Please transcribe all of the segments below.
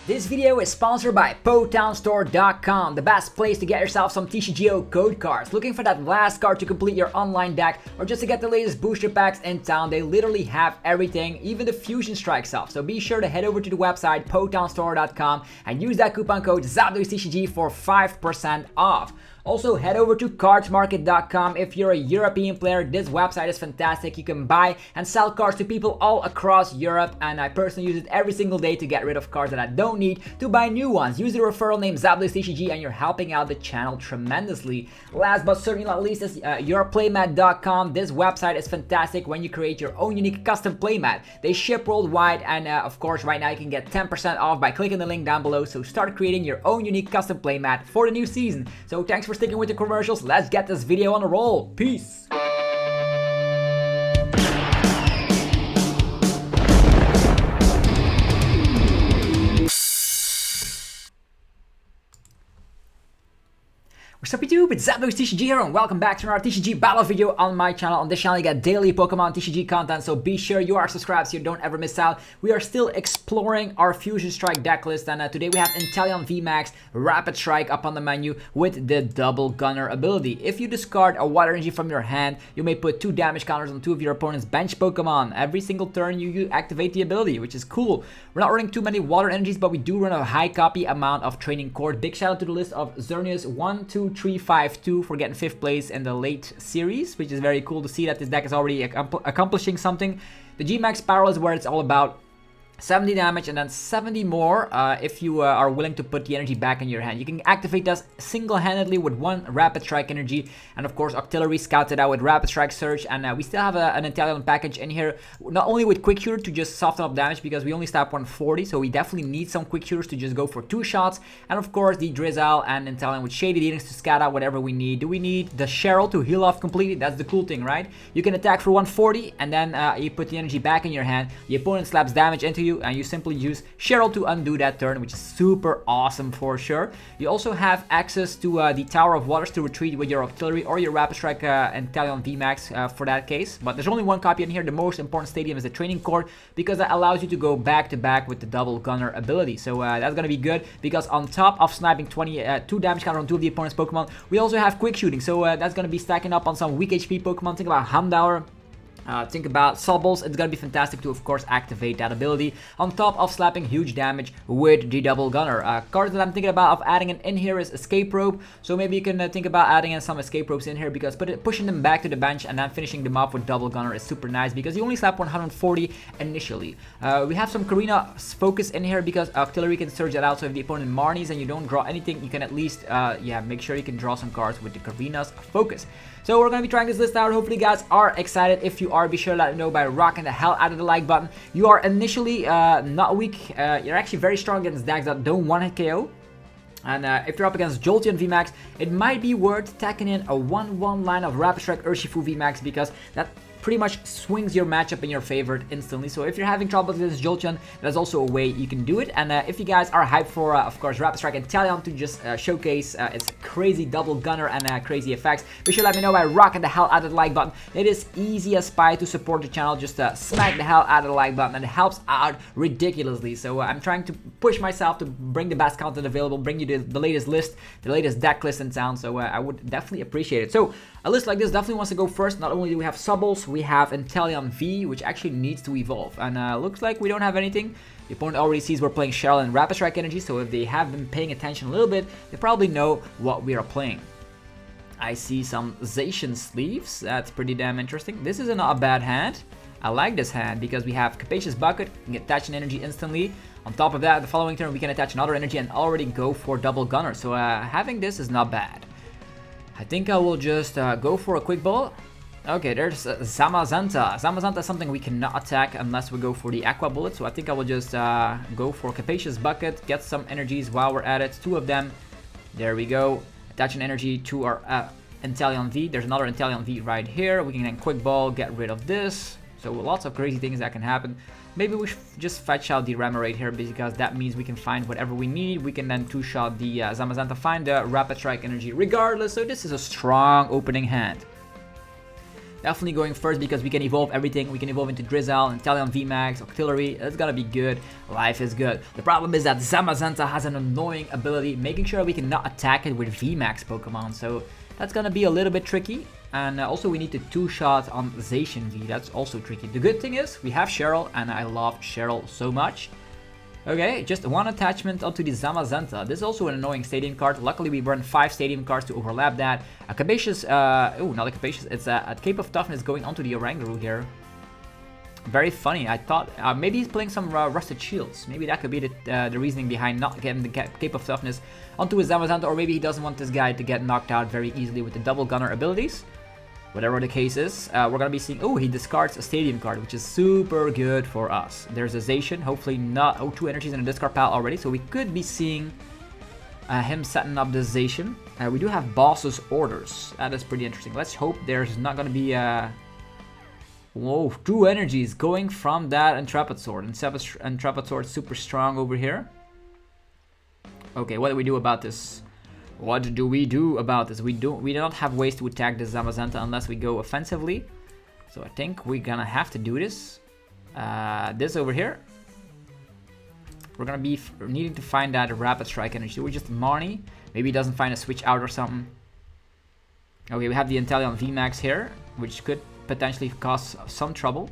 This video is sponsored by PotownStore.com, the best place to get yourself some TCGO code cards. Looking for that last card to complete your online deck or just to get the latest booster packs in town, they literally have everything, even the Fusion Strike stuff. So be sure to head over to the website PotownStore.com and use that coupon code TCG for 5% off. Also, head over to cardsmarket.com if you're a European player. This website is fantastic. You can buy and sell cards to people all across Europe, and I personally use it every single day to get rid of cards that I don't need to buy new ones. Use the referral name TCG and you're helping out the channel tremendously. Last but certainly not least is yourplaymat.com. This website is fantastic when you create your own unique custom playmat. They ship worldwide, and of course right now you can get 10% off by clicking the link down below. So start creating your own unique custom playmat for the new season. So thanks for sticking with the commercials. Let's get this video on a roll. Peace. What's up YouTube, it's TCG here and welcome back to another TCG battle video on my channel. On this channel you get daily Pokemon TCG content, so be sure you are subscribed so you don't ever miss out. We are still exploring our Fusion Strike deck list, and today we have Inteleon VMAX Rapid Strike up on the menu with the double gunner ability. If you discard a water energy from your hand, you may put 2 damage counters on 2 of your opponent's bench Pokemon. Every single turn you activate the ability, which is cool. We're not running too many water energies, but we do run a high copy amount of training cord. Big shout out to the list of Xerneas12352 for getting 5th place in the late series, which is very cool to see that this deck is already accomplishing something. The G-Max Spiral is where it's all about. 70 damage and then 70 more if you are willing to put the energy back in your hand. You can activate this single-handedly with 1 Rapid Strike energy, and of course Octillery scouted out with Rapid Strike Surge, and we still have an Inteleon package in here, not only with Quick Shooter to just soften up damage because we only stop 140, so we definitely need some Quick Shooters to just go for 2 shots, and of course the Drizzile and Inteleon with Shady Dealings to scout out whatever we need. Do we need the Cheryl to heal off completely? That's the cool thing, right? You can attack for 140 and then you put the energy back in your hand, the opponent slaps damage into you, and you simply use Cheryl to undo that turn, which is super awesome for sure. You also have access to the Tower of Waters to retreat with your Octillery or your Rapid Strike Inteleon VMAX for that case. But there's only 1 copy in here. The most important stadium is the training cord because that allows you to go back to back with the double gunner ability. So that's gonna be good because on top of sniping 2 damage counter on 2 of the opponent's Pokemon, we also have quick shooting. So that's gonna be stacking up on some weak HP Pokemon. Think about Hamdauer. Think about Sobbles. It's gonna be fantastic to, of course, activate that ability on top of slapping huge damage with the double gunner. Cards that I'm thinking about of adding in here is Escape Rope. So maybe you can think about adding in some Escape Ropes in here because pushing them back to the bench and then finishing them off with double gunner is super nice because you only slap 140 initially. We have some Karina Focus in here because Octillery can surge that out. So if the opponent Marnies and you don't draw anything, you can at least make sure you can draw some cards with the Karina's Focus. So we're going to be trying this list out. Hopefully you guys are excited. If you are, be sure to let me know by rocking the hell out of the like button. You are initially not weak. You're actually very strong against decks that don't want to KO. And if you're up against Jolteon VMAX, it might be worth tacking in a 1-1 line of Rapid Strike Urshifu VMAX because that pretty much swings your matchup in your favor instantly. So if you're having trouble with this Jolteon, there's also a way you can do it. And if you guys are hyped for, of course, Rapid Strike Inteleon to just showcase its crazy double gunner and crazy effects, be sure to let me know by rocking the hell out of the like button. It is easy as pie to support the channel. Just smack the hell out of the like button and it helps out ridiculously. So I'm trying to push myself to bring the best content available, bring you the latest list, the latest deck list in town. So I would definitely appreciate it. So a list like this definitely wants to go first. Not only do we have Sobbles, we have Inteleon V, which actually needs to evolve. And looks like we don't have anything. The opponent already sees we're playing Cheryl and Rapid Strike Energy, so if they have been paying attention a little bit, they probably know what we are playing. I see some Zacian sleeves. That's pretty damn interesting. This is not a bad hand. I like this hand because we have Capacious Bucket, we can attach an energy instantly. On top of that, the following turn we can attach another energy and already go for double gunner. So having this is not bad. I think I will just go for a quick ball. Okay, there's Zamazenta. Zamazenta is something we cannot attack unless we go for the Aqua Bullet. So I think I will just go for Capacious Bucket, get some energies while we're at it. 2 of them. There we go. Attach an energy to our Inteleon V. There's another Inteleon V right here. We can then quick ball, get rid of this. So lots of crazy things that can happen. Maybe we should just fetch out the Remoraid here because that means we can find whatever we need. We can then 2-shot the Zamazenta, find the Rapid Strike energy regardless. So this is a strong opening hand. Definitely going first because we can evolve everything. We can evolve into Drizzile, Inteleon VMAX, Octillery. It's gonna be good. Life is good. The problem is that Zamazenta has an annoying ability, making sure we cannot attack it with VMAX Pokemon. So that's gonna be a little bit tricky. And also we need to two-shot on Zacian V. That's also tricky. The good thing is we have Cheryl, and I love Cheryl so much. Okay, just one attachment onto the Zamazenta. This is also an annoying stadium card. Luckily, we run 5 stadium cards to overlap that. A Capacious, oh, not a Capacious, it's a Cape of Toughness going onto the Oranguru here. Very funny. I thought maybe he's playing some Rusted Shields. Maybe that could be the reasoning behind not getting the Cape of Toughness onto his Zamazenta, or maybe he doesn't want this guy to get knocked out very easily with the double gunner abilities. Whatever the case is, we're gonna be seeing, oh, he discards a stadium card, which is super good for us. There's a Zacian, hopefully not, oh, 2 energies in the discard pile already, so we could be seeing him setting up the Zacian. We do have boss's orders, that is pretty interesting. Let's hope there's not gonna be whoa, 2 energies going from that Intrepid Sword. Intrepid Sword super strong over here. Okay, what do we do about this? What do we do about this? We do not have ways to attack the Zamazenta unless we go offensively. So I think we're gonna have to do this. This over here. We're gonna be needing to find that Rapid Strike energy. So we just Marnie. Maybe he doesn't find a switch out or something. Okay, we have the Inteleon VMAX here, which could potentially cause some trouble.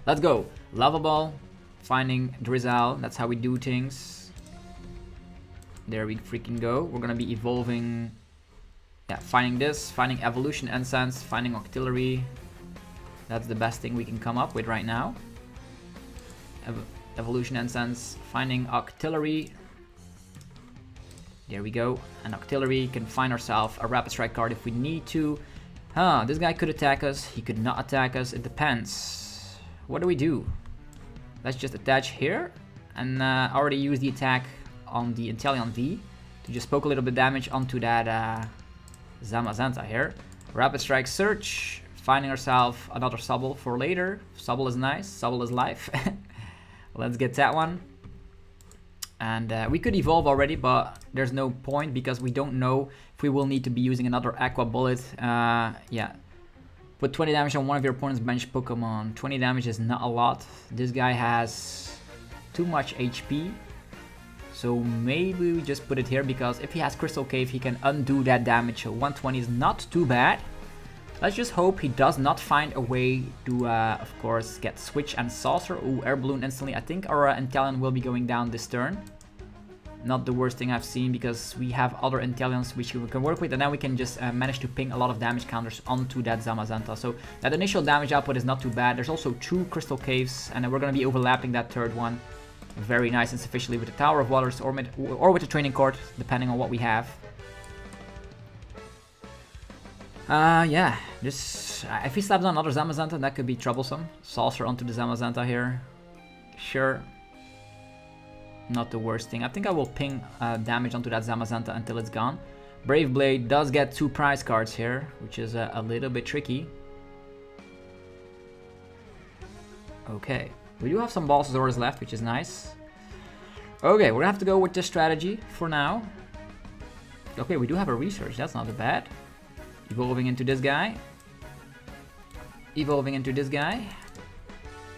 Let's go. Lava Ball. Finding Drizzile. That's how we do things. There we freaking go. We're gonna be evolving. Yeah, finding this, finding Evolution Incense, finding Octillery. That's the best thing we can come up with right now. Evolution Incense, finding Octillery. There we go. And Octillery can find ourselves a Rapid Strike card if we need to. This guy could attack us. He could not attack us. It depends. What do we do? Let's just attach here. And already use the attack on the Inteleon V to just poke a little bit damage onto that Zamazenta here. Rapid Strike Search, finding ourselves another Sobble for later. Sobble is nice, Sobble is life. Let's get that one. And we could evolve already, but there's no point because we don't know if we will need to be using another Aqua Bullet. Yeah. Put 20 damage on one of your opponent's bench Pokemon. 20 damage is not a lot. This guy has too much HP. So maybe we just put it here because if he has Crystal Cave, he can undo that damage. So 120 is not too bad. Let's just hope he does not find a way to, of course, get Switch and Saucer. Ooh, Air Balloon instantly. I think our Inteleon will be going down this turn. Not the worst thing I've seen because we have other Inteleons which we can work with. And then we can just manage to ping a lot of damage counters onto that Zamazenta. So that initial damage output is not too bad. There's also 2 Crystal Caves. And then we're going to be overlapping that third one. Very nice and sufficiently with the Tower of Waters or with the Training Court, depending on what we have. Yeah, this if he slaps on another Zamazenta, that could be troublesome. Saucer onto the Zamazenta here. Sure. Not the worst thing. I think I will ping damage onto that Zamazenta until it's gone. Brave Blade does get 2 prize cards here, which is a little bit tricky. Okay. We do have some boss's orders left, which is nice. Okay, we're gonna have to go with this strategy for now. Okay, we do have a research, that's not bad. Evolving into this guy. Evolving into this guy.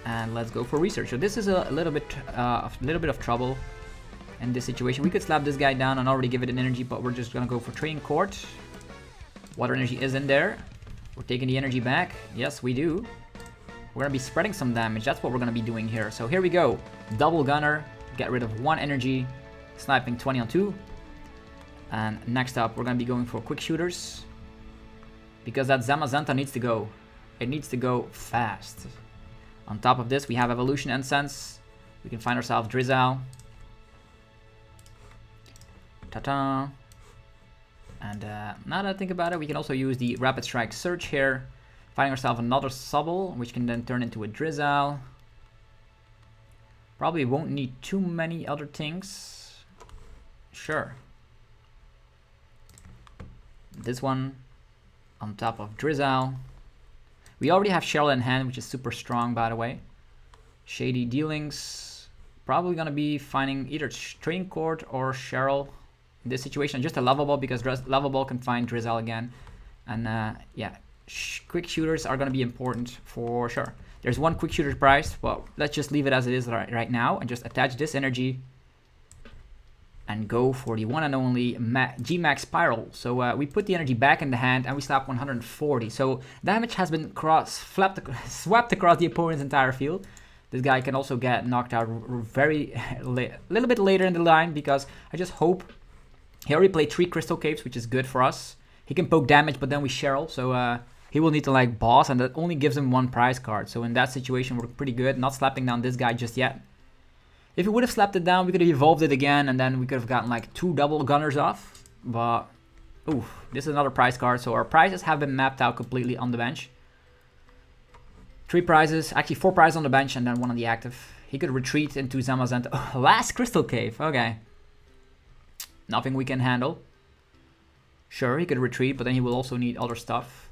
And let's go for research. So this is a little bit of trouble in this situation. We could slap this guy down and already give it an energy, but we're just gonna go for Training Court. Water energy is in there. We're taking the energy back. Yes, we do. We're going to be spreading some damage. That's what we're going to be doing here. So here we go. Double Gunner. Get rid of 1 energy. Sniping 20 on 2. And next up, we're going to be going for Quick Shooters. Because that Zamazenta needs to go. It needs to go fast. On top of this, we have Evolution Incense. We can find ourselves Drizzile. Ta-ta. And now that I think about it, we can also use the Rapid Strike Search here. Finding ourselves another Sobble, which can then turn into a Drizzile. Probably won't need too many other things. Sure. This one on top of Drizzile. We already have Cheryl in hand, which is super strong, by the way. Shady Dealings. Probably going to be finding either Training Court or Cheryl in this situation. Just a Lava Ball because Lava Ball can find Drizzile again. And yeah. quick shooters are going to be important for sure. There's one quick shooter price. Well, let's just leave it as it is right now and just attach this energy and go for the one and only GMAX Spiral. So we put the energy back in the hand and we slap 140. So damage has been swept across the opponent's entire field. This guy can also get knocked out a little bit later in the line, because I just hope he already played 3 Crystal Caves, which is good for us. He can poke damage, but then we Cheryl, so he will need to like boss, and that only gives him 1 prize card. So in that situation, we're pretty good. Not slapping down this guy just yet. If we would have slapped it down, we could have evolved it again, and then we could have gotten like 2 double gunners off. But, oof, this is another prize card, so our prizes have been mapped out completely on the bench. 3 prizes, actually 4 prizes on the bench and then 1 on the active. He could retreat into Zamazenta. Oh, last Crystal Cave, okay. Nothing we can handle. Sure, he could retreat, but then he will also need other stuff.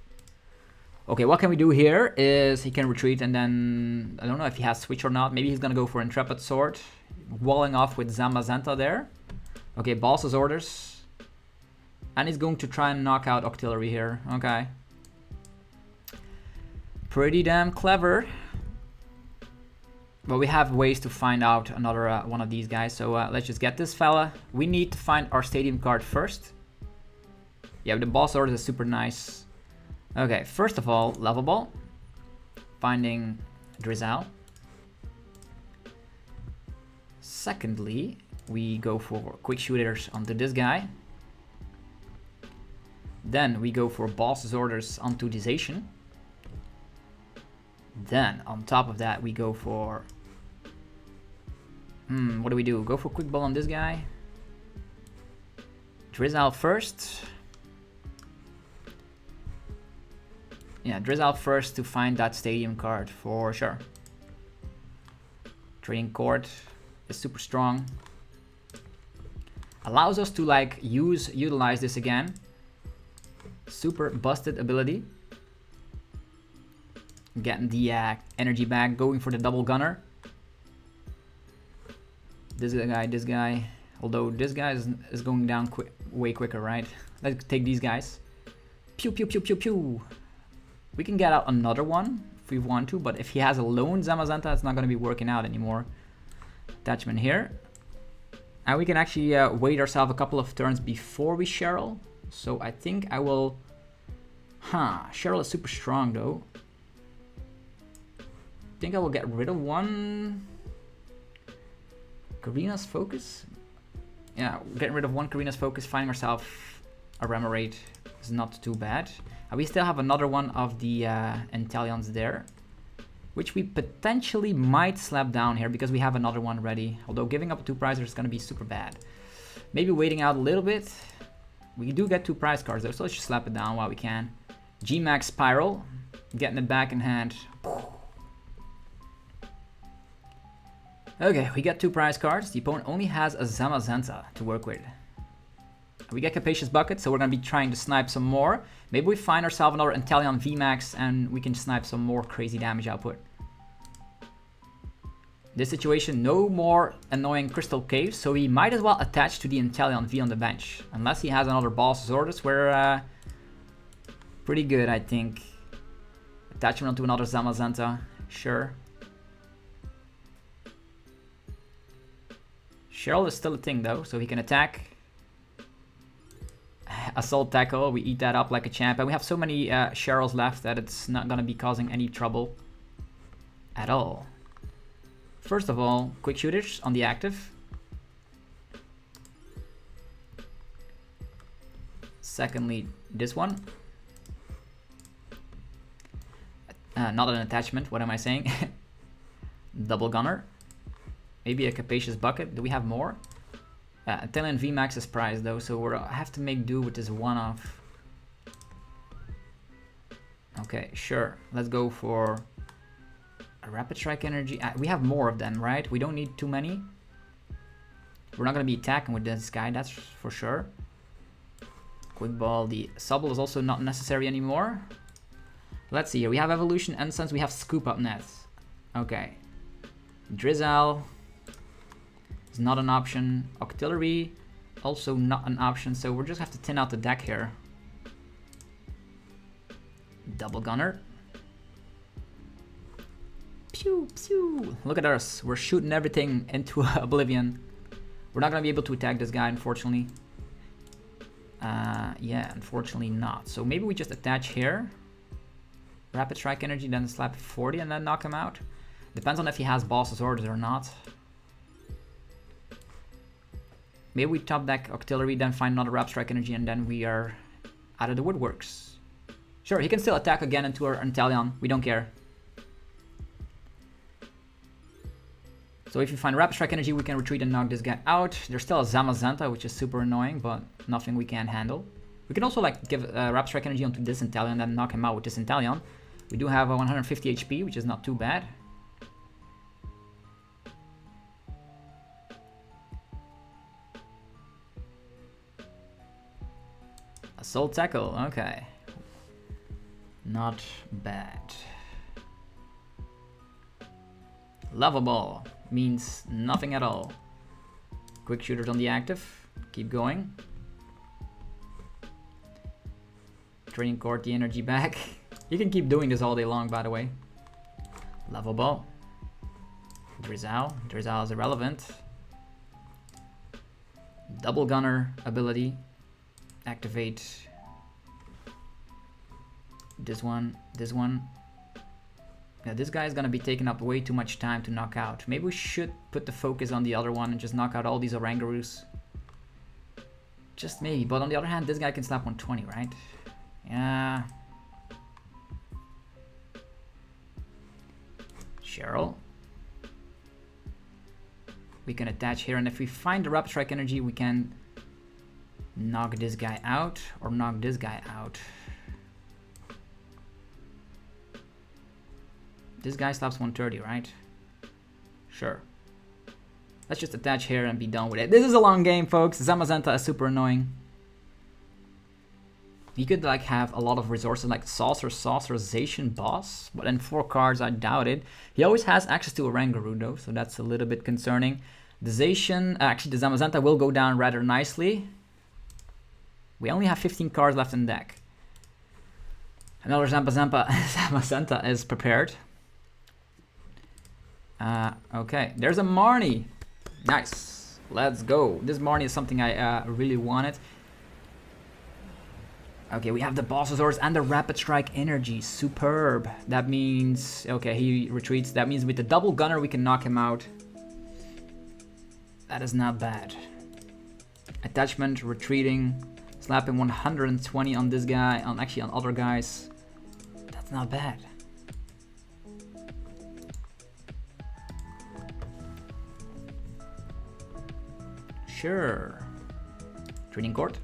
Okay, what can we do here is he can retreat, and then I don't know if he has switch or not. Maybe he's gonna go for Intrepid Sword, walling off with Zamazenta there. Okay, boss's orders. And he's going to try and knock out Octillery here. Okay. Pretty damn clever. But we have ways to find out another one of these guys. So let's just get this fella. We need to find our stadium card first. Yeah, the boss orders is super nice. Okay, first of all, level ball. Finding Drizzile. Secondly, we go for quick shooters onto this guy. Then we go for boss's orders onto the Zacian. Then on top of that, we go for what do we do? Go for quick ball on this guy. Drizzile first. Yeah, Drizzile first to find that stadium card for sure. Trading Court is super strong. Allows us to like utilize this again. Super busted ability. Getting the energy back, going for the double gunner. This guy. Although this guy is going down way quicker, right? Let's take these guys. Pew, pew, pew, pew, pew. We can get out another one if we want to, but if he has a lone Zamazenta, it's not going to be working out anymore. Attachment here. And we can actually wait ourselves a couple of turns before we Cheryl. So I think I will... Cheryl is super strong though. I think I will get rid of one Karina's Focus. Yeah, getting rid of one Karina's Focus, finding ourselves a Remoraid is not too bad. We still have another one of the Inteleons there, which we potentially might slap down here because we have another one ready. Although giving up 2 prizes is going to be super bad. Maybe waiting out a little bit. We do get 2 prize cards though, so let's just slap it down while we can. GMAX Spiral, getting it back in hand. Okay, we get 2 prize cards. The opponent only has a Zamazenta to work with. We get Capacious Bucket, so we're going to be trying to snipe some more. Maybe we find ourselves another Inteleon VMAX and we can snipe some more crazy damage output. This situation, no more annoying Crystal Caves, so we might as well attach to the Inteleon V on the bench. Unless he has another boss's orders, we're pretty good, I think. Attachment onto another Zamazenta, sure. Cheryl is still a thing though, so he can attack. Assault tackle, we eat that up like a champ, and we have so many Cheryls left that it's not gonna be causing any trouble at all. First of all, quick shooters on the active. Secondly, this one. Not an attachment, what am I saying? Double gunner. Maybe a Capacious Bucket. Do we have more? Inteleon VMAX is priced though, so we'll have to make do with this one-off. Okay, sure. Let's go for a Rapid Strike Energy. We have more of them, right? We don't need too many. We're not going to be attacking with this guy, that's for sure. Quick Ball. The Sobble is also not necessary anymore. Let's see here. We have Evolution, Ensigns. We have Scoop Up Nets. Okay. Drizzile is not an option. Octillery, also not an option. So we'll just have to thin out the deck here. Double gunner. Pew, pew. Look at us. We're shooting everything into oblivion. We're not going to be able to attack this guy, unfortunately. Yeah, unfortunately not. So maybe we just attach here. Rapid Strike Energy, then slap 40 and then knock him out. Depends on if he has boss's orders or not. Maybe we top deck Octillery, then find another Rapid Strike Energy, and then we are out of the woodworks. Sure, he can still attack again into our Inteleon. We don't care. So if you find Rapid Strike Energy, we can retreat and knock this guy out. There's still a Zamazenta, which is super annoying, but nothing we can't handle. We can also like give Rapid Strike Energy onto this Inteleon and then knock him out with this Inteleon. We do have a 150 HP, which is not too bad. Assault Tackle, okay. Not bad. Lovable means nothing at all. Quick shooters on the active. Keep going. Training court the energy back. You can keep doing this all day long, by the way. Lovable. Drizzile. Drizzile is irrelevant. Double gunner ability. Activate. This one. This one. Yeah, this guy is gonna be taking up way too much time to knock out. Maybe we should put the focus on the other one and just knock out all these Orangaroos. Just maybe, but on the other hand, this guy can slap 120, right? Yeah. Cheryl. We can attach here, and if we find the Rapid Strike Energy, we can knock this guy out or knock this guy out. This guy slaps 130, right? Sure. Let's just attach here and be done with it. This is a long game, folks. Zamazenta is super annoying. He could like have a lot of resources like Saucer, Zacian boss, but in 4 cards, I doubt it. He always has access to a Orangaroo though, so that's a little bit concerning. The Zacian, actually the Zamazenta will go down rather nicely. We only have 15 cards left in the deck. Another Zamazenta is prepared. Okay, there's a Marnie. Nice. Let's go. This Marnie is something I really wanted. Okay, we have the boss's orders and the Rapid Strike Energy. Superb. That means... Okay, he retreats. That means with the double gunner we can knock him out. That is not bad. Attachment, retreating, slapping 120 on this guy, actually on other guys. That's not bad. Sure. Training court.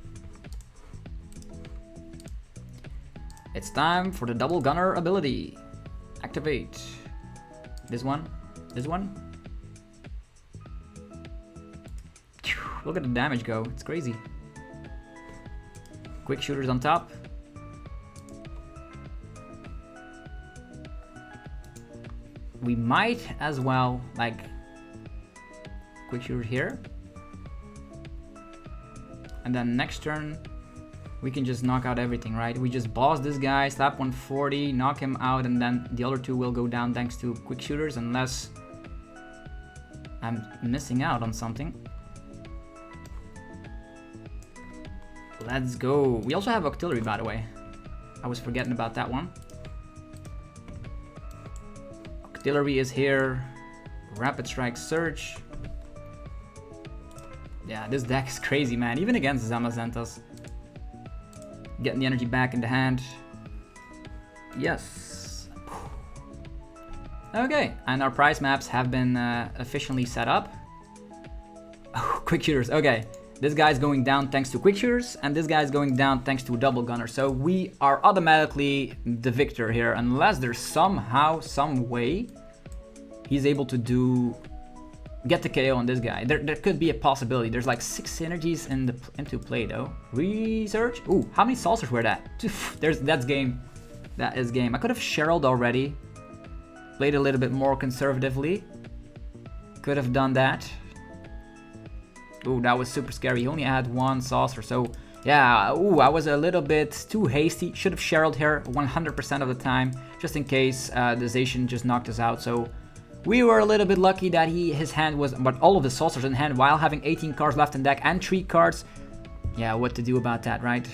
It's time for the double gunner ability. Activate. This one. This one. Look at the damage go. It's crazy. Quick shooters on top. We might as well like quick shooter here. And then next turn we can just knock out everything, right? We just boss this guy, slap 140, knock him out, and then the other 2 will go down thanks to quick shooters, unless I'm missing out on something. Let's go. We also have Octillery, by the way. I was forgetting about that one. Octillery is here. Rapid Strike Surge. Yeah, this deck is crazy, man. Even against Zamazentas. Getting the energy back in the hand. Yes. Okay, and our prize maps have been officially set up. Oh, quick shooters. Okay, this guy's going down thanks to quick shooters, and this guy's going down thanks to double gunner. So we are automatically the victor here, unless there's somehow, some way he's able to get the KO on this guy. There could be a possibility. There's like 6 synergies into play though. Research. Ooh, how many saucers were that? That's game. That is game. I could have Cheryl'd already. Played a little bit more conservatively. Could have done that. Ooh, that was super scary. He only had 1 saucer, so Yeah, ooh, I was a little bit too hasty. Should have Cheryl'd here 100% of the time, just in case the Zacian just knocked us out. So we were a little bit lucky that his hand was, but all of the saucers in hand while having 18 cards left in deck and 3 cards. Yeah, what to do about that, right?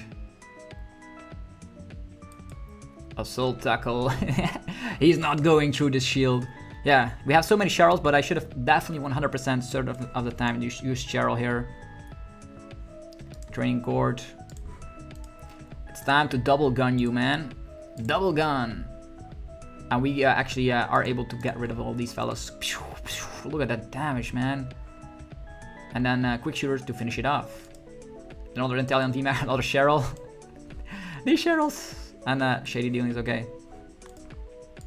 Assault tackle. He's not going through this shield. Yeah, we have so many Cheryls, but I should have definitely 100% sort of the time used Cheryl here. Training court. It's time to double gun you, man. Double gun. And we actually are able to get rid of all these fellas. Look at that damage, man. And then quick shooters to finish it off. Another Inteleon VMAX, another Cheryl. These Cheryls. And Shady Dealings, okay.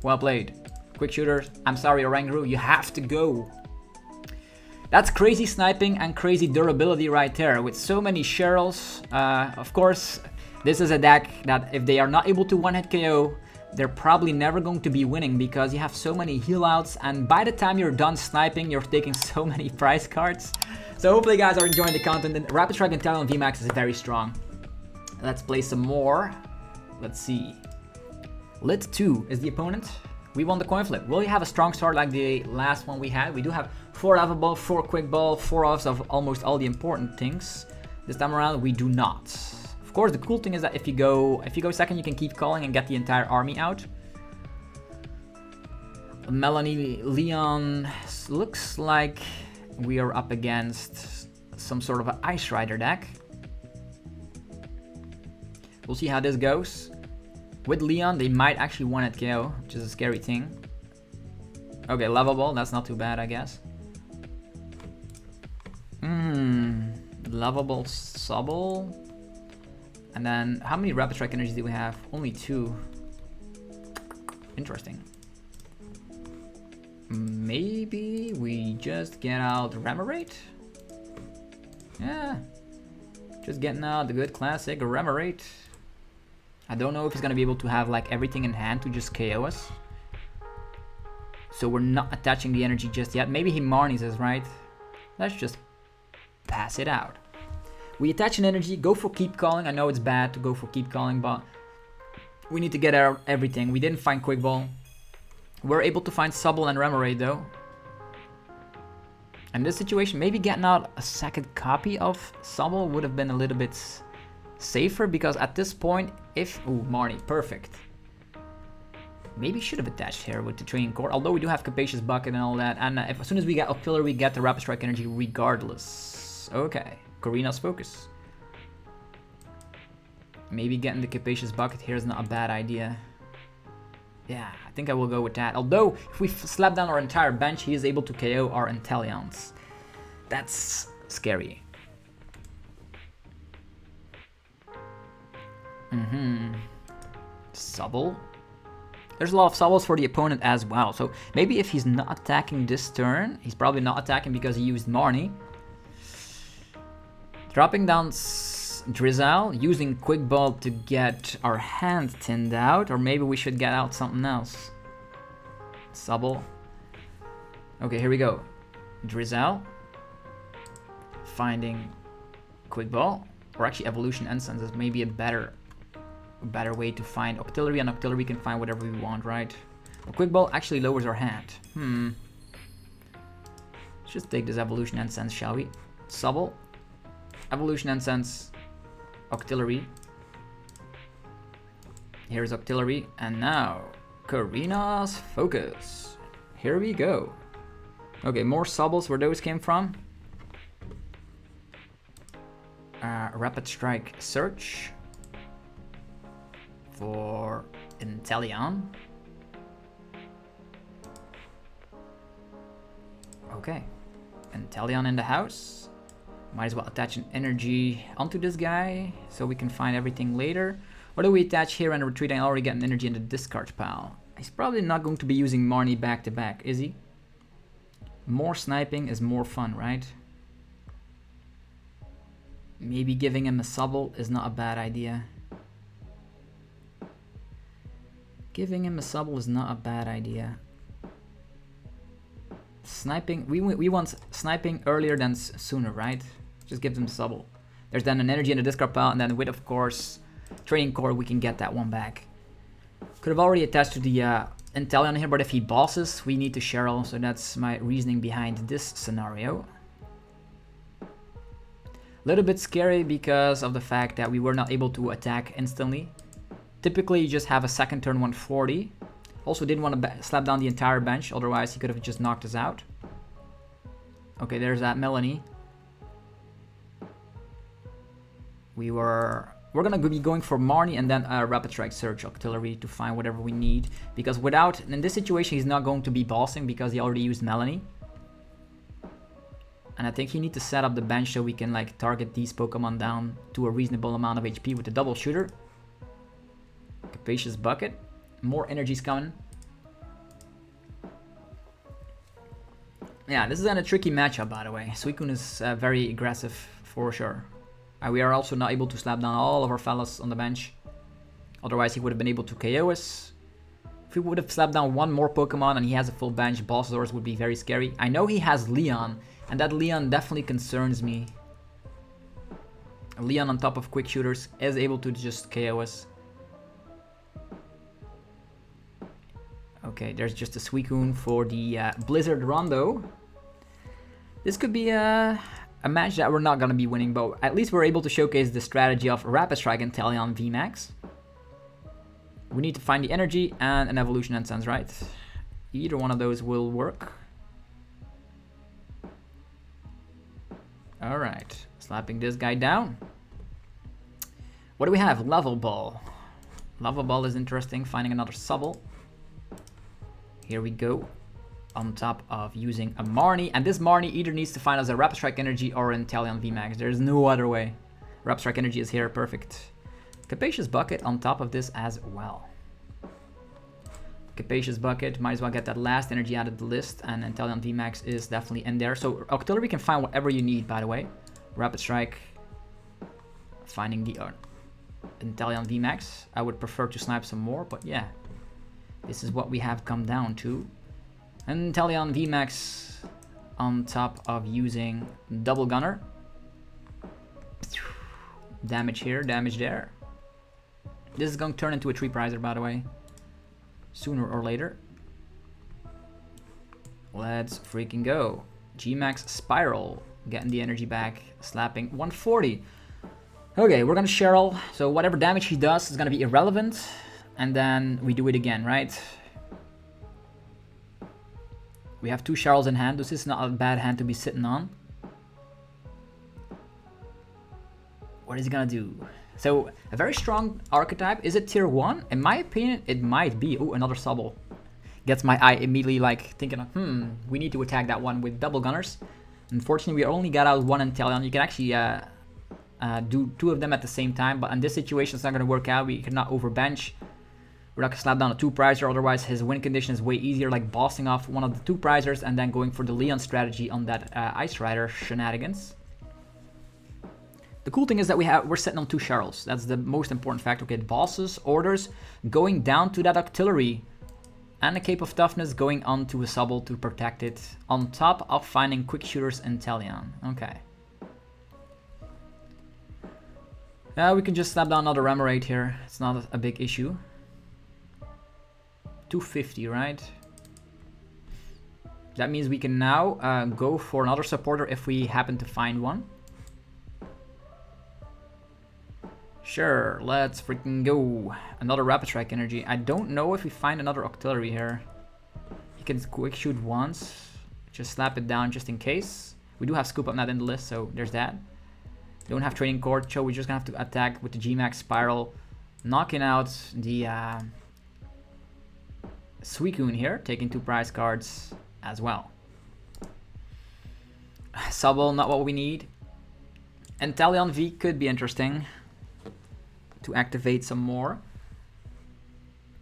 Well played. Quick shooters. I'm sorry, Oranguru, you have to go. That's crazy sniping and crazy durability right there. With so many Cheryls, of course, this is a deck that if they are not able to one-hit KO, they're probably never going to be winning because you have so many heal outs, and by the time you're done sniping, you're taking so many prize cards. So hopefully you guys are enjoying the content. And Rapid Strike Inteleon VMAX is very strong. Let's play some more. Let's see. Lit 2 is the opponent. We won the coin flip. Will we have a strong start like the last one we had? We do have 4 lava ball, 4 quick ball, 4 offs of almost all the important things. This time around, we do not. Of course, the cool thing is that if you go second, you can keep calling and get the entire army out. Melanie Leon looks like we are up against some sort of an Ice Rider deck. We'll see how this goes. With Leon, they might actually one-hit KO, which is a scary thing. Okay, lava ball, that's not too bad, I guess. Lava ball, Sobble. And then, how many Rapid Strike energies do we have? Only 2. Interesting. Maybe we just get out Remoraid? Yeah. Just getting out the good classic Remoraid. I don't know if he's gonna be able to have like everything in hand to just KO us. So we're not attaching the energy just yet. Maybe he Marnies us, right? Let's just pass it out. We attach an energy, go for keep calling. I know it's bad to go for keep calling, but we need to get out everything. We didn't find quick ball. We're able to find Sobble and Remoraid though. In this situation, maybe getting out a second copy of Sobble would have been a little bit safer, because at this point, if... Ooh, Marnie, perfect. Maybe should have attached here with the training core, although we do have Capacious Bucket and all that. And as soon as we get Octillery, we get the Rapid Strike energy regardless. Okay, Karina's focus. Maybe getting the Capacious Bucket here is not a bad idea. Yeah, I think I will go with that. Although, if we slap down our entire bench, he is able to KO our Inteleons. That's scary. Sobble. There's a lot of Sobbles for the opponent as well. So maybe if he's not attacking this turn, he's probably not attacking because he used Marnie. Dropping down Drizzile, using Quick Ball to get our hand thinned out, or maybe we should get out something else. Sobble. Okay, here we go. Drizzile. Finding Quick Ball, or actually Evolution Incense is maybe a better way to find Octillery, and Octillery can find whatever we want, right? Well, Quick Ball actually lowers our hand. Let's just take this Evolution Incense, shall we? Sobble. Evolution Incense. Octillery. Here's Octillery, and now Karina's focus. Here we go. Okay, more Sobbles where those came from. Rapid Strike Search for Inteleon. Okay, Inteleon in the house. Might as well attach an energy onto this guy so we can find everything later. Or do we attach here and retreat and already get an energy in the discard pile? He's probably not going to be using Marnie back to back, is he? More sniping is more fun, right? Maybe giving him a Sobble is not a bad idea. Giving him a Sobble is not a bad idea. Sniping, we want sniping earlier than sooner, right? Just give them Sobble. There's then an energy in the discard pile, and then with, of course, Training Core, we can get that one back. Could have already attached to the Inteleon here, but if he bosses, we need to Cheryl, so that's my reasoning behind this scenario. A little bit scary because of the fact that we were not able to attack instantly. Typically, you just have a second turn 140. Also, didn't want to slap down the entire bench, otherwise he could have just knocked us out. Okay, there's that Melanie. We're gonna be going for Marnie and then Rapid Strike Search Octillery to find whatever we need. Because without, in this situation, he's not going to be bossing because he already used Melanie. And I think he needs to set up the bench so we can like target these Pokemon down to a reasonable amount of HP with the double shooter. Capacious Bucket. More energy's coming. Yeah, this is a tricky matchup, by the way. Suicune is very aggressive for sure. We are also not able to slap down all of our fellas on the bench. Otherwise, he would have been able to KO us. If he would have slapped down one more Pokemon and he has a full bench, Bossasaurus would be very scary. I know he has Leon, and that Leon definitely concerns me. Leon on top of quick shooters is able to just KO us. Okay, there's just a Suicune for the Blizzard Rondo. This could be a match that we're not going to be winning, but at least we're able to showcase the strategy of Rapid Strike Inteleon VMAX. We need to find the energy and an evolution incense, right? Either one of those will work. Alright, slapping this guy down. What do we have? Level Ball. Level Ball is interesting, finding another Sobble. Here we go. On top of using a Marnie, and this Marnie either needs to find us a Rapid Strike Energy or an Inteleon VMAX. There's no other way. Rapid Strike Energy is here, perfect. Capacious Bucket on top of this as well. Capacious Bucket, might as well get that last energy out of the list, and Inteleon VMAX is definitely in there. So Octillery can find whatever you need, by the way. Rapid Strike, finding the Inteleon VMAX. I would prefer to snipe some more, but yeah. This is what we have come down to. Inteleon VMAX on top of using Double Gunner. Damage here, damage there. This is going to turn into a 3-prizer, by the way. Sooner or later. Let's freaking go. G-Max Spiral. Getting the energy back. Slapping 140. Okay, we're going to Cheryl. So whatever damage he does is going to be irrelevant. And then we do it again, right? We have 2 Cheryls in hand. This is not a bad hand to be sitting on. What is he gonna do? So, a very strong archetype. Is it tier 1? In my opinion, it might be. Oh, another Sobble. Gets my eye immediately like thinking, we need to attack that one with double gunners. Unfortunately, we only got out one Inteleon. You can actually do 2 of them at the same time, but in this situation, it's not gonna work out. We cannot overbench. We're not gonna slap down a 2-prizer, otherwise his win condition is way easier, like bossing off one of the 2-prizers and then going for the Leon strategy on that Ice Rider shenanigans. The cool thing is that we're sitting on 2 Cheryls. That's the most important factor. Okay, bosses, orders, going down to that Octillery, and a Cape of Toughness going on to a Sobble to protect it, on top of finding quick shooters Inteleon. Okay. We can just slap down another Remoraid here. It's not a big issue. 250, right? That means we can now go for another supporter if we happen to find one. Sure, let's freaking go. Another Rapid Strike Energy. I don't know if we find another Octillery here. He can quick shoot once. Just slap it down just in case. We do have Scoop Up Net in the list, so there's that. Don't have Training Court, so we're just gonna have to attack with the G-Max Spiral. Knocking out the Suicune here, taking 2 prize cards as well. Sobble, not what we need. Inteleon V could be interesting to activate some more.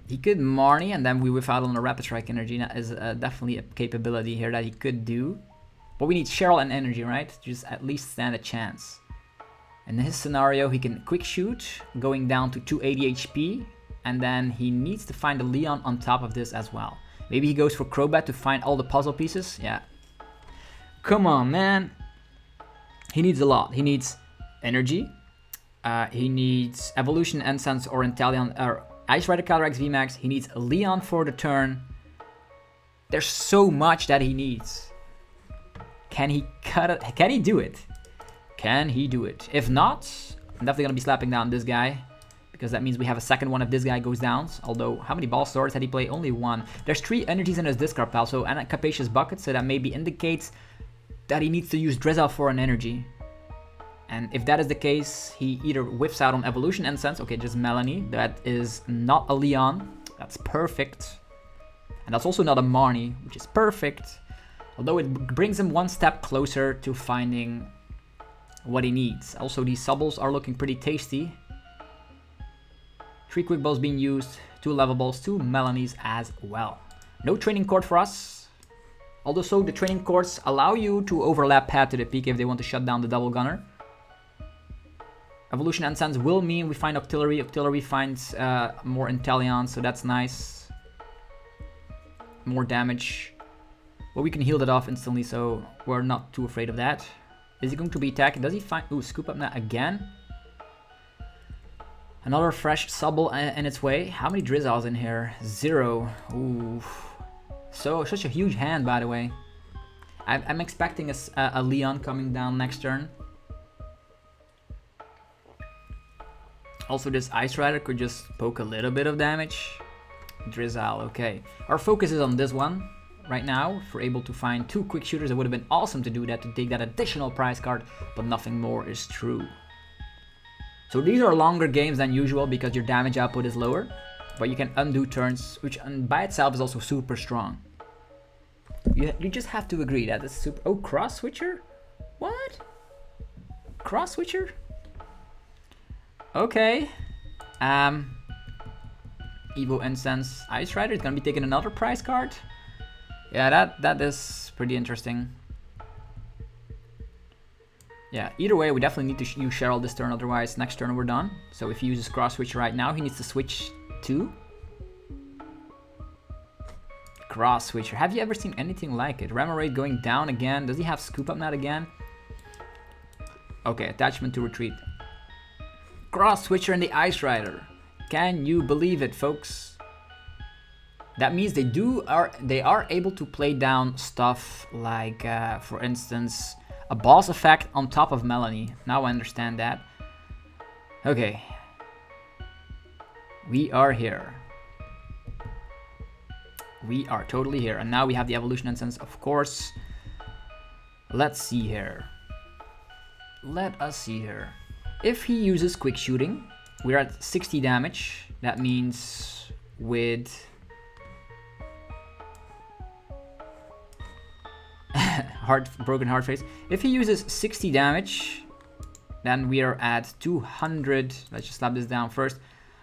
He could Marnie and then we whiff out on a Rapid Strike Energy. That is definitely a capability here that he could do. But we need Cheryl and Energy, right? Just at least stand a chance. In his scenario, he can quick shoot, going down to 280 HP. And then he needs to find a Leon on top of this as well. Maybe he goes for Crobat to find all the puzzle pieces. Yeah. Come on, man. He needs a lot. He needs energy. He needs Evolution Essence or Inteleon or Ice Rider Calyrex VMAX. He needs Leon for the turn. There's so much that he needs. Can he cut it? Can he do it? Can he do it? If not, I'm definitely gonna be slapping down this guy, because that means we have a second one if this guy goes down. Although, how many ball swords had he played? Only one. There's 3 energies in his discard pile, so and a capacious bucket, so that maybe indicates that he needs to use Drizzile for an energy. And if that is the case, he either whiffs out on Evolution Incense. Okay, just Melanie. That is not a Leon. That's perfect. And that's also not a Marnie, which is perfect. Although it brings him one step closer to finding what he needs. Also, these Sobbles are looking pretty tasty. 3 quick balls being used, 2 level balls, 2 Melanies as well. No training court for us. Although so the training courts allow you to overlap pad to the peak if they want to shut down the double gunner. Evolution Incense will mean we find Octillery. Octillery finds more Inteleon, so that's nice. More damage. Well, we can heal that off instantly, so we're not too afraid of that. Is he going to be attacking? Does he find... Ooh, scoop up now again. Another fresh Sobble in its way. How many Drizziles in here? 0. Ooh. So, such a huge hand, by the way. I'm expecting a Leon coming down next turn. Also, this Ice Rider could just poke a little bit of damage. Drizzile, okay. Our focus is on this one right now. If we're able to find 2 quick shooters, it would have been awesome to do that, to take that additional prize card, but nothing more is true. So these are longer games than usual because your damage output is lower, but you can undo turns, which by itself is also super strong. You just have to agree that it's super... Oh, cross switcher? What? Cross switcher? Okay. Evo Incense Ice Rider is gonna be taking another prize card. Yeah, that is pretty interesting. Yeah, either way, we definitely need to use Cheryl this turn, otherwise next turn we're done. So if he uses cross switch right now, he needs to switch to cross switcher. Have you ever seen anything like it? Rammer rate going down again. Does he have scoop up net again? Okay, attachment to retreat. Cross switcher and the Ice Rider. Can you believe it, folks? That means they are able to play down stuff like, for instance, a boss effect on top of Melanie. Now I understand that. Okay. We are here. We are totally here. And now we have the Evolution Incense, of course. Let's see here. Let us see here. If he uses quick shooting, we're at 60 damage. That means with broken heart phase. If he uses 60 damage, then we are at 200. Let's just slap this down first.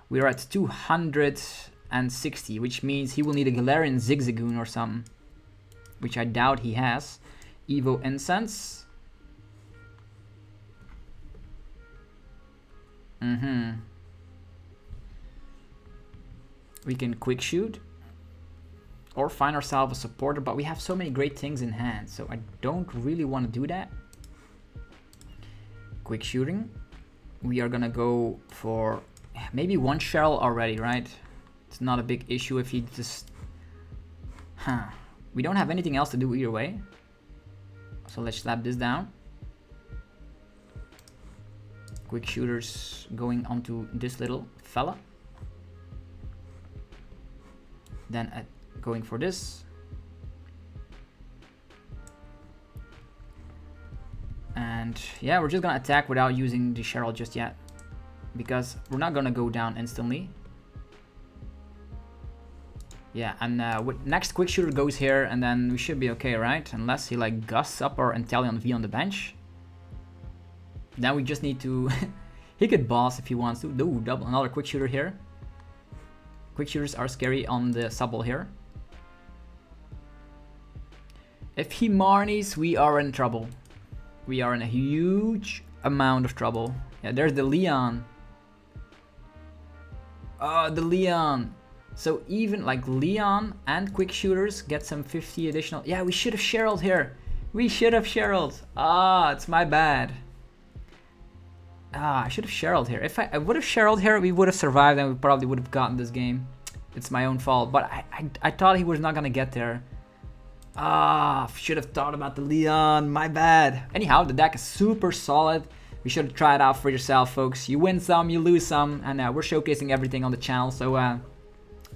We are at 260, which means he will need a Galarian Zigzagoon or something, which I doubt he has. Evo Incense. We can quick shoot or find ourselves a supporter, but we have so many great things in hand, so I don't really want to do that. Quick shooting. We are gonna go for maybe one Cheryl already, right? It's not a big issue if he just... We don't have anything else to do either way. So let's slap this down. Quick shooters going onto this little fella. Then going for this. And yeah, we're just gonna attack without using the Cheryl just yet, because we're not gonna go down instantly. Yeah, and next quick shooter goes here, and then we should be okay, right? Unless he like gusts up our Inteleon V on the bench. Then we just need to... He could boss if he wants to. Ooh, double another quick shooter here. Quick shooters are scary on the Sobble here. If he Marnies, we are in trouble. We are in a huge amount of trouble. Yeah, there's the Leon. Oh, the Leon. So even like Leon and quick shooters get some 50 additional. Yeah, we should have Cheryl'd here. We should have Cheryl'd. Ah, it's my bad. I should have Cheryl here. If I would have Cheryl here, we would have survived and we probably would have gotten this game. It's my own fault, but I thought he was not gonna get there. Should have thought about the Leon, my bad. Anyhow, the deck is super solid. You should try it out for yourself, folks. You win some, you lose some, and we're showcasing everything on the channel, so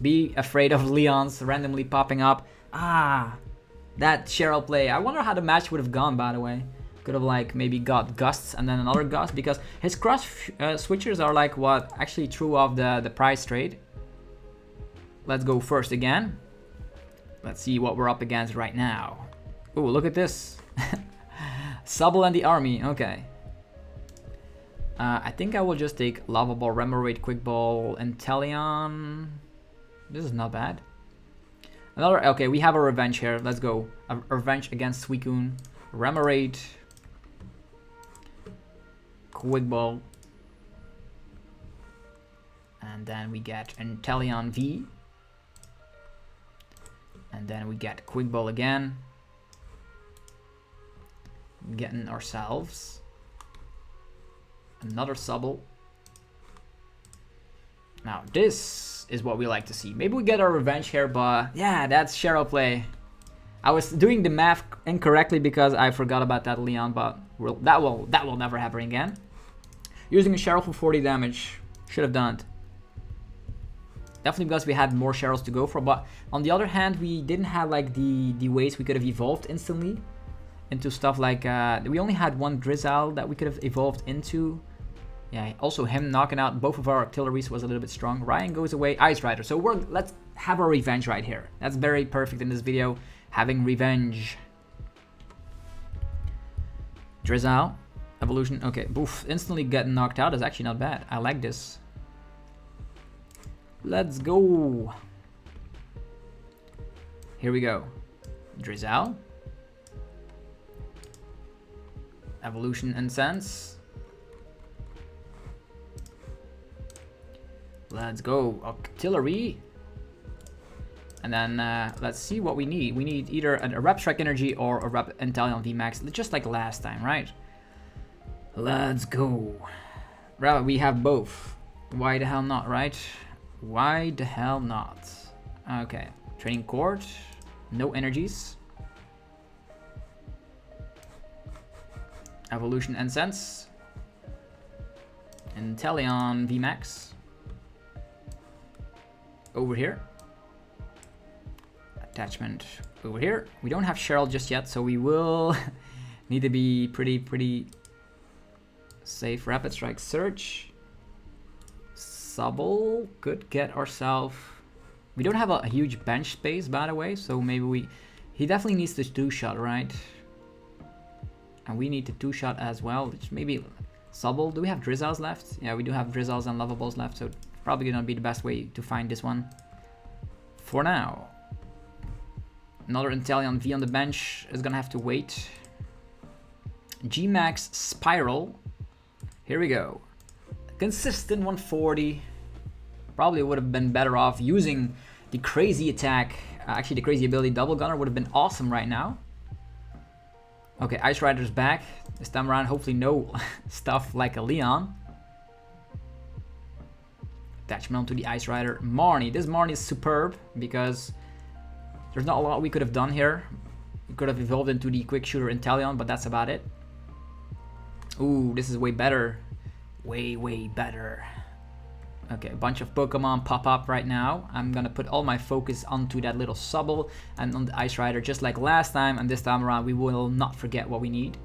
be afraid of Leons randomly popping up. That Cheryl play. I wonder how the match would have gone, by the way. Could have like maybe got gusts and then another gust, because his cross switchers are like what actually threw off the prize trade. Let's go first again. Let's see what we're up against right now. Oh, look at this. Sobble and the army. Okay. I think I will just take Lava Ball, Remoraid, Quick Ball, Inteleon. This is not bad. Another. Okay, we have a revenge here. Let's go. A revenge against Suicune. Remoraid. Quick Ball. And then we get Inteleon V. And then we get Quick Ball again. Getting ourselves another Sobble. Now this is what we like to see. Maybe we get our revenge here, but yeah, that's Cheryl play. I was doing the math incorrectly because I forgot about that Leon, but that will never happen again. Using a Cheryl for 40 damage, should have done it. Definitely because we had more Cheryls to go for, but on the other hand, we didn't have like the ways we could have evolved instantly into stuff like we only had one Drizzile that we could have evolved into. Yeah, also him knocking out both of our Octilleries was a little bit strong. Ryan goes away, Ice Rider. So let's have our revenge right here. That's very perfect in this video, having revenge. Drizzile, evolution. Okay, boof, instantly getting knocked out is actually not bad. I like this. Let's go. Here we go. Drizzile. Evolution Incense. Let's go. Octillery. And then let's see what we need. We need either a Rapid Strike Energy or a Rapid Inteleon VMAX, just like last time, right? Let's go. Well, we have both. Why the hell not, right? Why the hell not? Okay, Training Court, no energies. Evolution Incense. Inteleon VMAX. Over here. Attachment over here. We don't have Cheryl just yet, so we will need to be pretty safe. Rapid Strike Search. Sobble could get ourselves. We don't have a huge bench space, by the way, so maybe he definitely needs to two-shot, right? And we need to two-shot as well. Maybe Sobble. Do we have Drizziles left? Yeah, we do have Drizziles and Lava Balls left, so probably gonna be the best way to find this one for now. Another Inteleon V on the bench is gonna have to wait. G-Max Spiral. Here we go. Consistent 140. Probably would have been better off using the crazy attack. Actually, the crazy ability Double Gunner would have been awesome right now. Okay, Ice Rider's back. This time around, hopefully no stuff like a Leon. Attachment onto the Ice Rider. Marnie. This Marnie is superb because there's not a lot we could have done here. We could have evolved into the Quick Shooter Inteleon, but that's about it. Ooh, this is way better. Way better. Okay, a bunch of Pokemon pop up right now. I'm gonna put all my focus onto that little Sobble and on the Ice Rider just like last time, and this time around we will not forget what we need.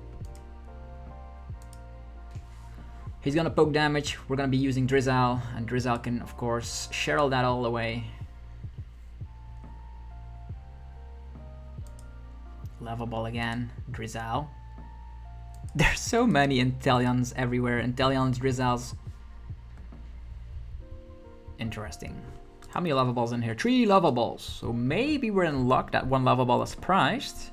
He's gonna poke damage. We're gonna be using Drizzile, and Drizzile can of course Cheryl that all the way. Level Ball again, Drizzile. There's so many Inteleons everywhere. Inteleons, Drizziles. Interesting. How many lava balls in here? 3 lava balls. So maybe we're in luck that 1 lava ball is prized.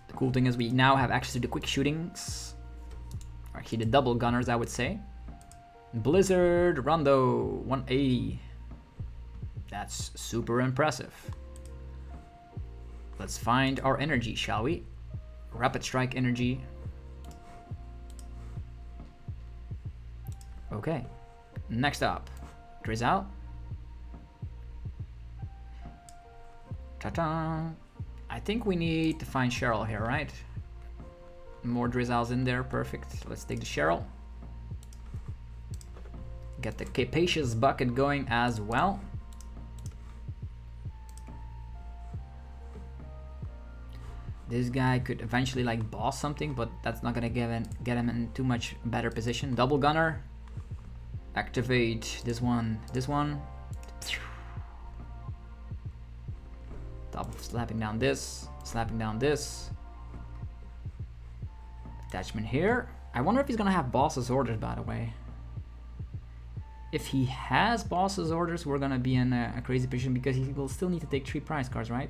The cool thing is we now have access to the quick shootings. Actually, the double gunners, I would say. Blizzard, Rondo, 180. That's super impressive. Let's find our energy, shall we? Rapid Strike Energy. Okay, next up, Drizzile. Ta-da! I think we need to find Cheryl here, right? More Drizziles in there, perfect. Let's take the Cheryl. Get the Capacious Bucket going as well. This guy could eventually like boss something, but that's not gonna get him in too much better position. Double Gunner. Activate this one, this one. Top of slapping down this, slapping down this. Attachment here. I wonder if he's gonna have boss's orders, by the way. If he has boss's orders, we're gonna be in a crazy position because he will still need to take 3 prize cards, right?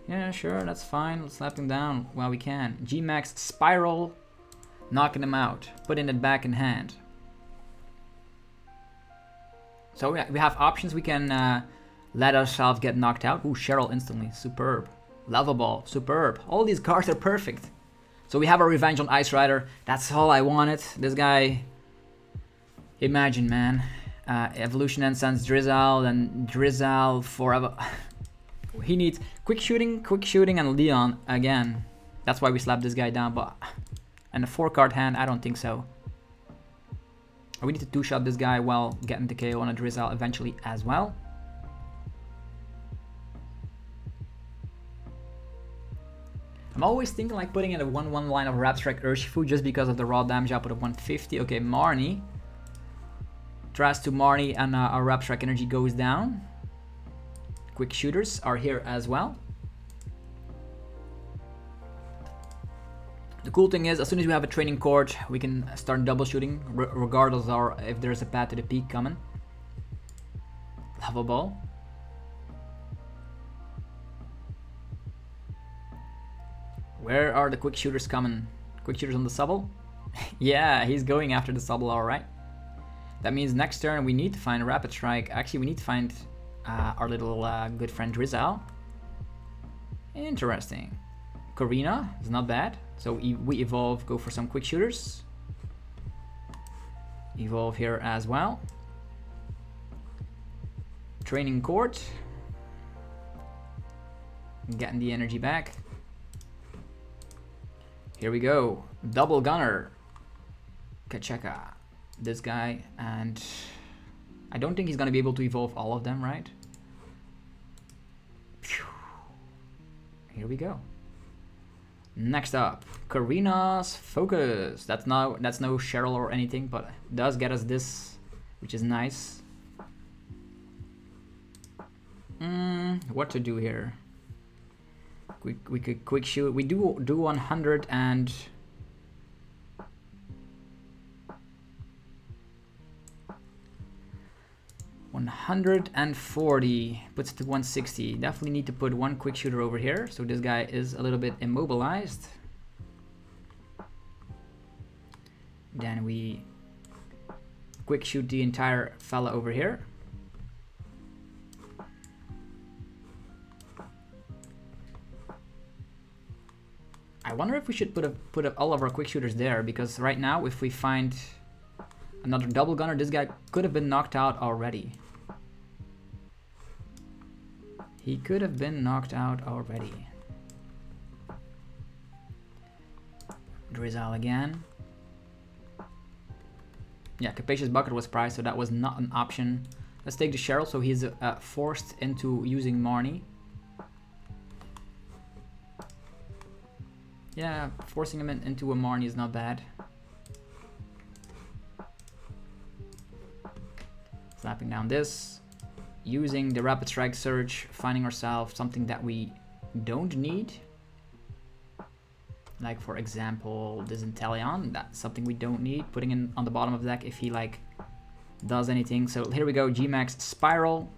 Yeah, sure, that's fine. Let's slap him down while we can. G-Max Spiral, knocking him out, putting it back in hand. So we have options. We can let ourselves get knocked out. Ooh, Cheryl instantly, superb. Lava Ball, superb. All these cards are perfect. So we have our revenge on Ice Rider. That's all I wanted. This guy, imagine, man. Evolution Incense Drizzile, then Drizzile forever. He needs quick shooting, and Leon again. That's why we slapped this guy down, but... And a 4-card hand, I don't think so. We need to 2-shot this guy while getting the KO on a Drizzile eventually as well. I'm always thinking like putting in a 1-1 line of Rapid Strike Urshifu just because of the raw damage output of 150. Okay, Marnie. Tries to Marnie and our Rapid Strike energy goes down. Quick shooters are here as well. The cool thing is, as soon as we have a training court, we can start double shooting, regardless of if there's a path to the peak coming. Lava Ball. Where are the quick shooters coming? Quick shooters on the Sobble? Yeah, he's going after the Sobble, alright. That means next turn we need to find a Rapid Strike. Actually, we need to find our little good friend Drizzile. Interesting. Karina is not bad. So we evolve, go for some quick shooters. Evolve here as well. Training court. Getting the energy back. Here we go. Double Gunner. Kacheka. This guy, and I don't think he's gonna be able to evolve all of them, right? Here we go. Next up, Karina's Focus. That's no Cheryl or anything, but does get us this, which is nice. What to do here? We could quick shoot. We do 100 and 140 puts it to 160. Definitely need to put one quick shooter over here, so this guy is a little bit immobilized. Then we quick shoot the entire fella over here. I wonder if we should put up all of our quick shooters there, because right now if we find another double gunner, this guy could have been knocked out already. He could have been knocked out already. Drizzile again. Yeah, Capacious Bucket was priced, so that was not an option. Let's take the Cheryl, so he's forced into using Marnie. Yeah, forcing him into a Marnie is not bad. Slapping down this. Using the Rapid Strike Surge, finding ourselves something that we don't need. Like, for example, this Inteleon. That's something we don't need. Putting in on the bottom of the deck if he, like, does anything. So here we go, G-Max Spiral.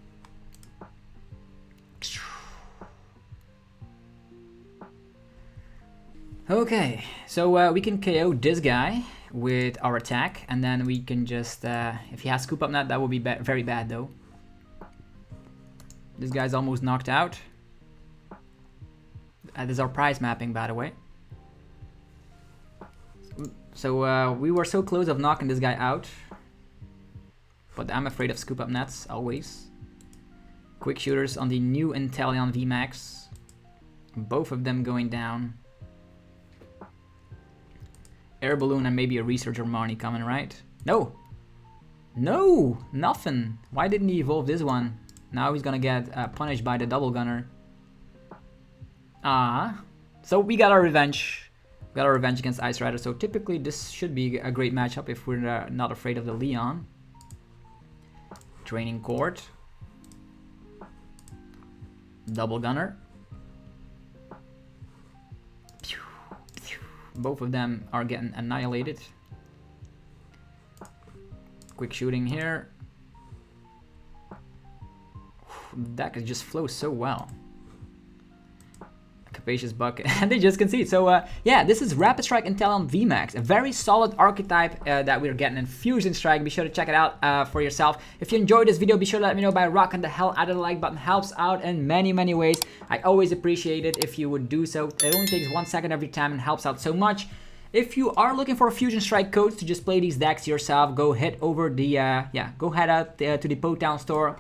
Okay, so we can KO this guy with our attack, and then we can just, if he has Scoop Up Net, that would be very bad though. This guy's almost knocked out. This is our prize mapping, by the way. So we were so close of knocking this guy out. but I'm afraid of scoop up nets, always. Quick shooters on the new Inteleon VMAX. Both of them going down. Air balloon and maybe a researcher Marnie coming, right? No! No! Nothing! Why didn't he evolve this one? Now he's gonna get punished by the double gunner. So we got our revenge. We got our revenge against Ice Rider, so typically this should be a great matchup if we're not afraid of the Leon. Training court. Double gunner. Both of them are getting annihilated. Quick shooting here. The deck just flows so well. Capacious bucket, and they just concede. So yeah, this is Rapid Strike Inteleon VMAX, a very solid archetype that we're getting in Fusion Strike. Be sure to check it out for yourself. If you enjoyed this video, be sure to let me know by rocking the hell out of the like button. Helps out in many ways. I always appreciate it if you would do so. It only takes 1 second every time and helps out so much. If you are looking for Fusion Strike codes to just play these decks yourself, go head over the go head out to the Potown store.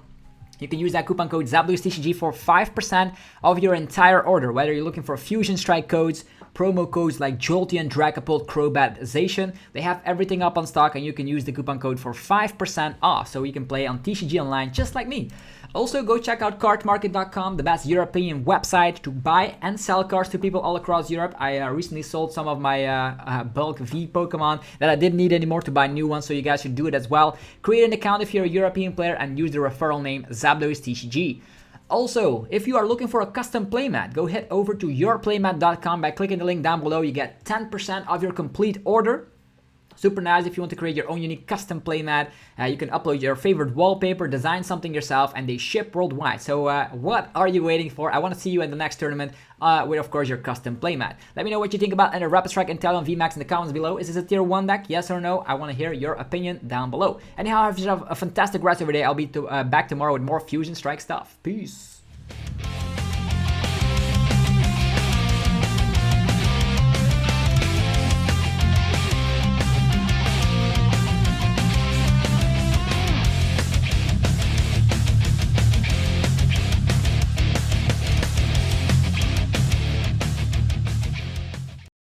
You can use that coupon code TCG for 5% of your entire order. Whether you're looking for Fusion Strike codes, promo codes like Jolteon, Dragapult, Crobat, Zacian, they have everything up on stock and you can use the coupon code for 5% off. So you can play on TCG Online just like me. Also, go check out cardmarket.com, the best European website to buy and sell cards to people all across Europe. I recently sold some of my bulk V Pokemon that I didn't need anymore to buy new ones, so you guys should do it as well. Create an account if you're a European player and use the referral name TCG. Also, if you are looking for a custom playmat, go head over to yourplaymat.com by clicking the link down below. You get 10% of your complete order. Super nice if you want to create your own unique custom playmat. You can upload your favorite wallpaper, design something yourself, and they ship worldwide. So what are you waiting for? I want to see you in the next tournament with, of course, your custom playmat. Let me know what you think about the Rapid Strike Inteleon VMAX in the comments below. Is this a tier 1 deck? Yes or no? I want to hear your opinion down below. Anyhow, have yourself a fantastic rest of your day. I'll be back tomorrow with more Fusion Strike stuff. Peace.